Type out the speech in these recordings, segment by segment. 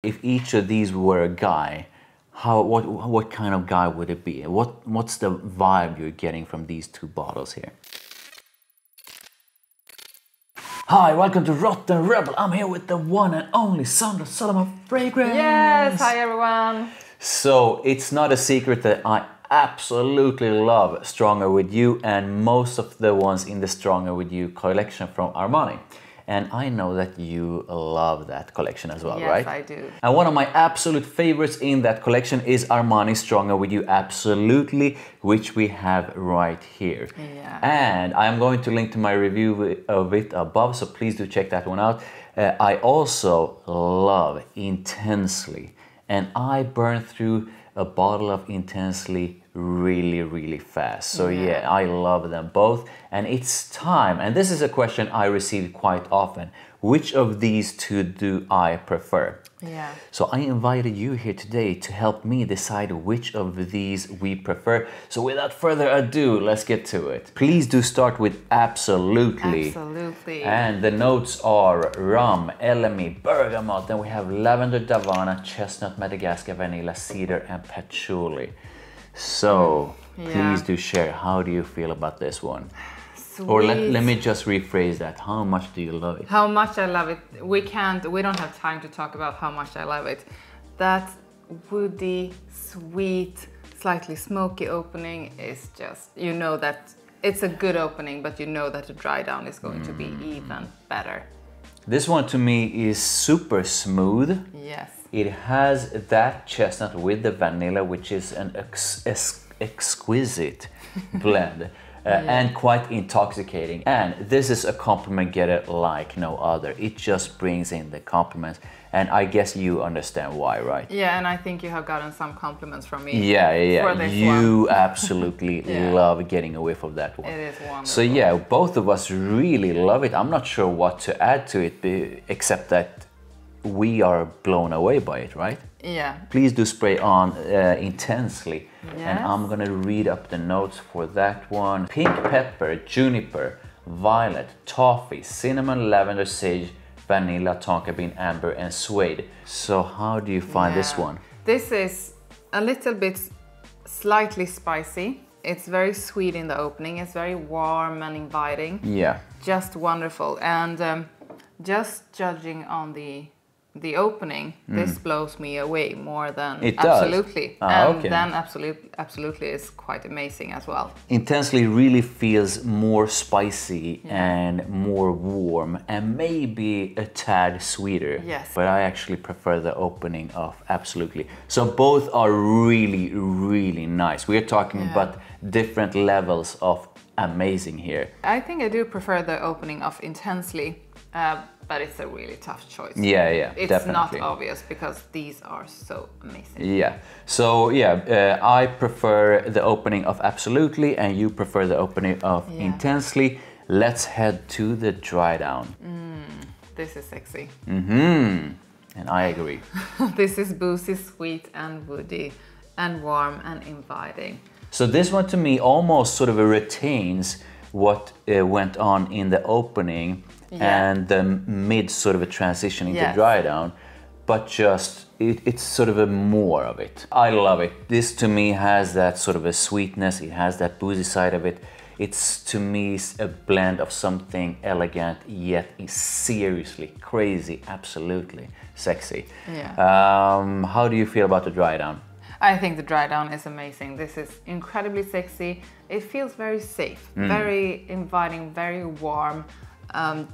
If each of these were a guy, what kind of guy would it be? What's the vibe you're getting from these two bottles here? Hi, welcome to Rotten Rebel. I'm here with the one and only Sandra Solomon Fragrance. Yes, hi everyone. So it's not a secret that I absolutely love Stronger With You and most of the ones in the Stronger With You collection from Armani. And I know that you love that collection as well, right? Yes, I do. And one of my absolute favorites in that collection is Armani Stronger With You Absolutely, which we have right here. Yeah. And I'm going to link to my review of it above, so please do check that one out. I also love Intensely, and I burned through a bottle of Intensely really fast. So yeah, I love them both, and it's time. And this is a question I receive quite often. Which of these two do I prefer? Yeah. So I invited you here today to help me decide which of these we prefer. So without further ado, let's get to it. Please do start with Absolutely. Absolutely. And the notes are rum, elemi, bergamot, then we have lavender, davana, chestnut, Madagascar, vanilla, cedar, and patchouli. So please do share. How do you feel about this one? Sweet. Or let me just rephrase that. How much do you love it? How much I love it. We don't have time to talk about how much I love it. That woody, sweet, slightly smoky opening is just, you know that it's a good opening, but you know that the dry down is going to be even better. This one to me is super smooth. Yes. It has that chestnut with the vanilla, which is an exquisite blend. And quite intoxicating. And this is a compliment getter like no other. It just brings in the compliments. And I guess you understand why, right? Yeah, and I think you have gotten some compliments from me. Yeah. For this you one. absolutely love getting a whiff of that one. It is wonderful. So yeah, both of us really love it. I'm not sure what to add to it, except that we are blown away by it, right? Yeah. Please do spray on Intensely. Yes. And I'm gonna read up the notes for that one. Pink pepper, juniper, violet, toffee, cinnamon, lavender, sage, vanilla, tonka bean, amber, and suede. So how do you find this one? This is a little bit slightly spicy. It's very sweet in the opening. It's very warm and inviting. Yeah. Just wonderful. And just judging on the opening, this blows me away more than It does? Absolutely. And then absolutely is quite amazing as well. Intensely really feels more spicy and more warm and maybe a tad sweeter. Yes. But I actually prefer the opening of Absolutely. So both are really nice. We are talking about different levels of amazing here. I think I do prefer the opening of Intensely. But it's a really tough choice. Yeah, it's definitely. not obvious because these are so amazing. Yeah, so yeah, I prefer the opening of Absolutely and you prefer the opening of Intensely. Let's head to the dry down. This is sexy. And I agree. This is boozy, sweet and woody and warm and inviting. So this one to me almost sort of retains what went on in the opening and the mid sort of a transition into dry down, but just it's sort of a more of it. I love it. This to me has that sort of a sweetness. It has that boozy side of it. It's to me a blend of something elegant yet seriously crazy, absolutely sexy. Yeah. How do you feel about the dry down? I think the dry down is amazing. This is incredibly sexy. It feels very safe, very inviting, very warm,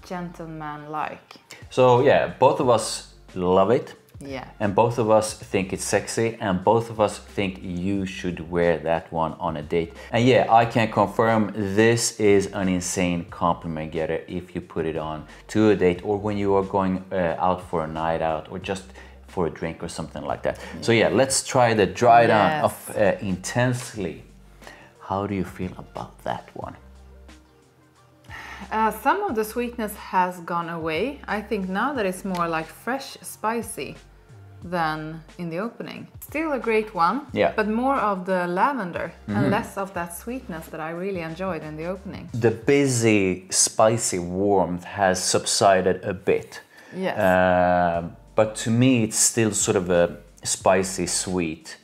gentleman-like. So yeah, both of us love it. Yeah. And both of us think it's sexy, and both of us think you should wear that one on a date. And yeah, I can confirm this is an insane compliment getter if you put it on to a date or when you are going out for a night out or just for a drink or something like that. So yeah, let's try the dry down of Intensely. How do you feel about that one? Some of the sweetness has gone away. I think now that it's more like fresh spicy than in the opening. Still a great one, but more of the lavender and less of that sweetness that I really enjoyed in the opening. The busy, spicy warmth has subsided a bit. Yes. but to me it's still sort of a spicy sweet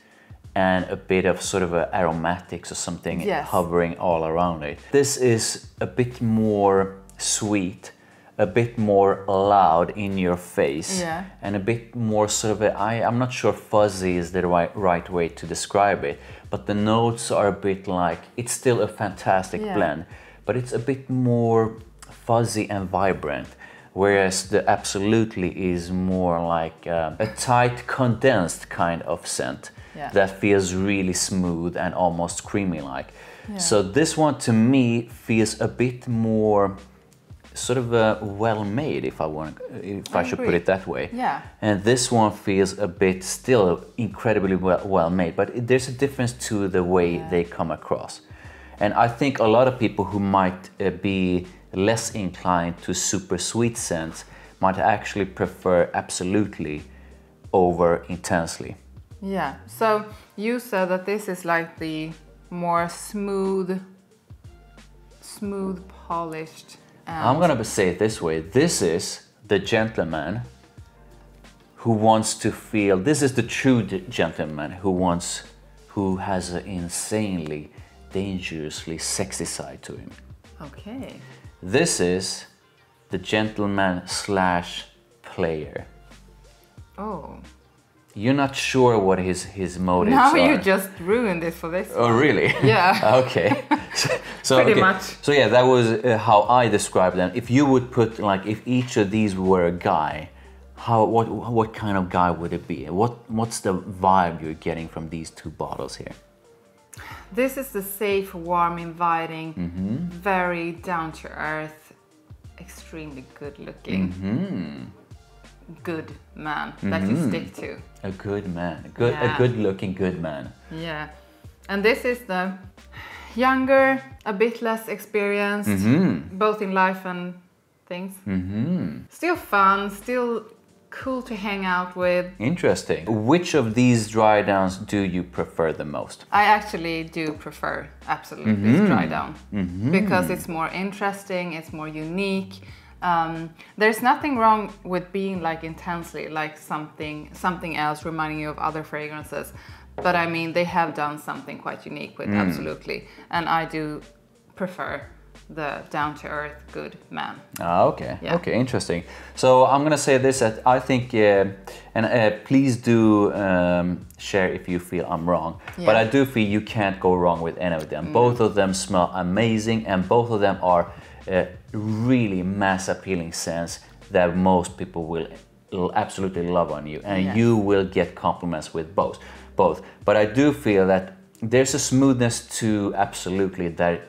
and a bit of sort of aromatics or something hovering all around it. This is a bit more sweet, a bit more loud in your face, and a bit more sort of I'm not sure fuzzy is the right way to describe it, but the notes are a bit like, it's still a fantastic blend, but it's a bit more fuzzy and vibrant. Whereas the Absolutely is more like a tight, condensed kind of scent that feels really smooth and almost creamy-like. So this one to me feels a bit more sort of well-made, if I should put it that way. And this one feels a bit still incredibly well-made, but there's a difference to the way they come across. And I think a lot of people who might be less inclined to super sweet scents might actually prefer Absolutely over Intensely. Yeah, so you said that this is like the more smooth, polished. I'm gonna say it this way. This is the gentleman who wants to feel, this is the true gentleman who has an insanely, dangerously sexy side to him. Okay. This is the gentleman / player. Oh. You're not sure what his motives now are. You just ruined it for this Oh, one. really? Yeah. Okay. So Pretty much. So yeah, that was how I described them. If you would put, like, if each of these were a guy, what kind of guy would it be? What's the vibe you're getting from these two bottles here? This is the safe, warm, inviting, very down-to-earth, extremely good-looking, good man that you stick to. A good man, a good-looking good man. Yeah, and this is the younger, a bit less experienced, both in life and things. Still fun, still cool to hang out with. Interesting. Which of these dry downs do you prefer the most? I actually do prefer Absolutely dry down because it's more interesting, it's more unique. There's nothing wrong with being like intensely, like something else reminding you of other fragrances. But I mean, they have done something quite unique with Absolutely, and I do prefer the down-to-earth good man. Okay, okay, interesting. So I'm gonna say this, that I think, and please do share if you feel I'm wrong, but I do feel you can't go wrong with any of them. Both of them smell amazing, and both of them are really mass appealing scents that most people will absolutely love on you, and you will get compliments with both. But I do feel that there's a smoothness to Absolutely that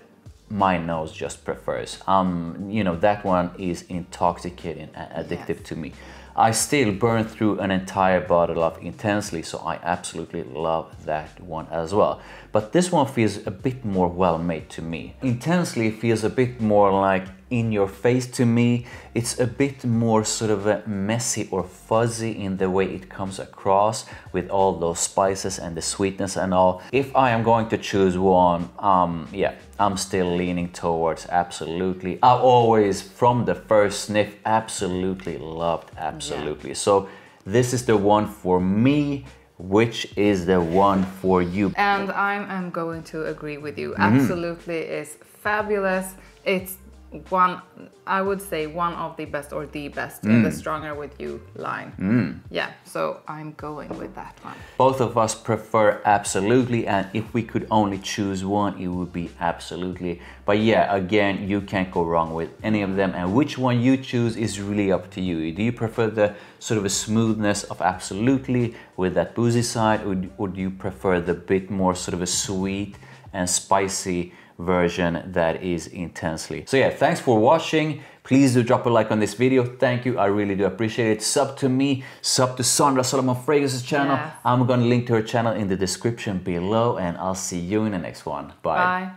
my nose just prefers. You know, that one is intoxicating and addictive to me. I still burn through an entire bottle of Intensely, so I absolutely love that one as well. But this one feels a bit more well-made to me. Intensely feels a bit more like in your face to me. It's a bit more sort of messy or fuzzy in the way it comes across with all those spices and the sweetness and all. If I am going to choose one, yeah, I'm still leaning towards Absolutely. I've always, from the first sniff, absolutely loved Absolutely. Yeah. So this is the one for me. Which is the one for you? And I am going to agree with you. Absolutely is fabulous. It's one, I would say, one of the best or the best in the Stronger With You line. Yeah, so I'm going with that one. Both of us prefer Absolutely, and if we could only choose one, it would be Absolutely. But yeah, again, you can't go wrong with any of them, and which one you choose is really up to you. Do you prefer the sort of a smoothness of Absolutely with that boozy side, or do you prefer the bit more sort of a sweet and spicy version that is Intensely? So yeah, thanks for watching. Please do drop a like on this video. Thank you, I really do appreciate it. Sub to me, sub to Sandra Solomon Fragrance's channel. I'm gonna link to her channel in the description below, and I'll see you in the next one. Bye.